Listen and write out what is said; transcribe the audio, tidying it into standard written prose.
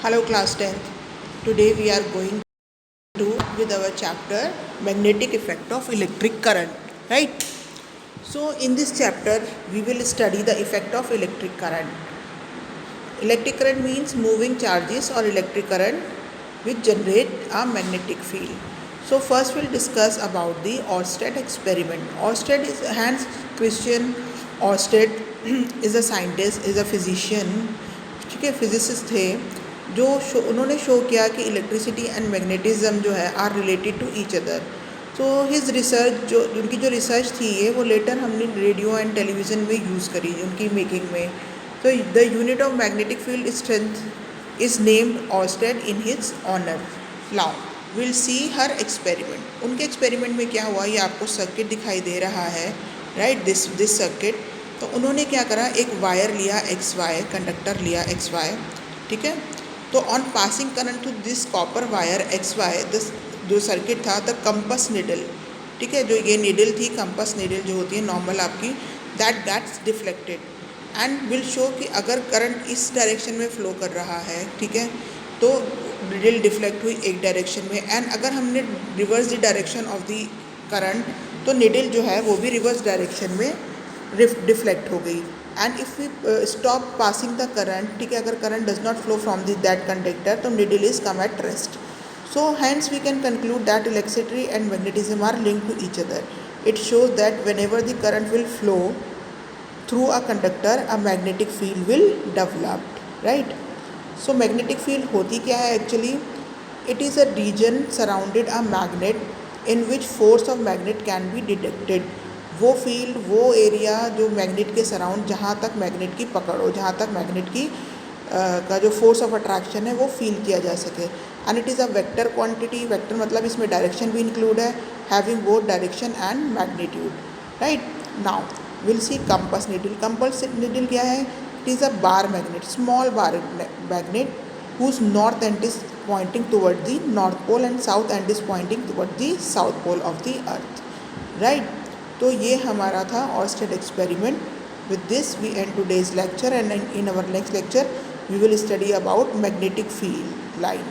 Hello class 10th. Today we are going to with our chapter magnetic effect of electric current, right? So in this chapter we will study the effect of electric current. Electric current means moving charges or electric current which generate a magnetic field. So first we'll discuss about the Oersted experiment. Oersted is Hans Christian Oersted is a scientist, is a physician, ठीक है, physicist थे जो उन्होंने show किया कि electricity and magnetism जो है are related to each other. तो हिज रिसर्च जो उनकी जो रिसर्च थी ये वो लेटर हमने रेडियो एंड टेलीविज़न में यूज़ करी उनकी मेकिंग में. तो the unit of magnetic field strength is named Oersted in his honour. Now will see her experiment. उनके एक्सपेरिमेंट में क्या हुआ, ये आपको सर्किट दिखाई दे रहा है, राइट, दिस सर्किट. तो उन्होंने क्या करा, एक वायर लिया एक्स वाई, कंडक्टर लिया एक्स वाई, ठीक है. तो on passing current through this copper wire X Y, this जो सर्किट था द कंपस निडल, ठीक है, जो ये निडल थी कंपस निडल जो होती है नॉर्मल आपकी, that gets deflected and will show कि अगर करंट इस डायरेक्शन में फ़्लो कर रहा है, ठीक है, तो निडल डिफ्लेक्ट हुई एक डायरेक्शन में. एंड अगर हमने reverse the direction of the current तो निडल जो है वो भी रिवर्स डायरेक्शन में डिफ्लेक्ट हो गई. And if we stop passing the current, ठीक है, अगर current does not flow from that conductor तो needle is come at rest. So hence we can conclude that electricity and magnetism are linked to each other. It shows that whenever the current will flow through a conductor a magnetic field will developed, right. So magnetic field होती क्या है actually, it is a reason surrounded a magnet in which force of magnet can be detected. वो field, वो area जो magnet के surround, जहाँ तक magnet की पकड़ हो, जहाँ तक मैग्नेट की का जो फोर्स ऑफ अट्रैक्शन है वो फील किया जा सके. And it is a vector quantity. Vector मतलब इसमें डायरेक्शन भी इंक्लूड है, having both direction and magnitude, right. Now will C compass needle. Compass needle क्या है, it is a bar magnet, small bar magnet whose north end is pointing toward the north pole and south end is pointing toward the south pole of the earth, right. तो ये हमारा था Oersted experiment. With this we and today's lecture and in our next lecture we will study about magnetic field line.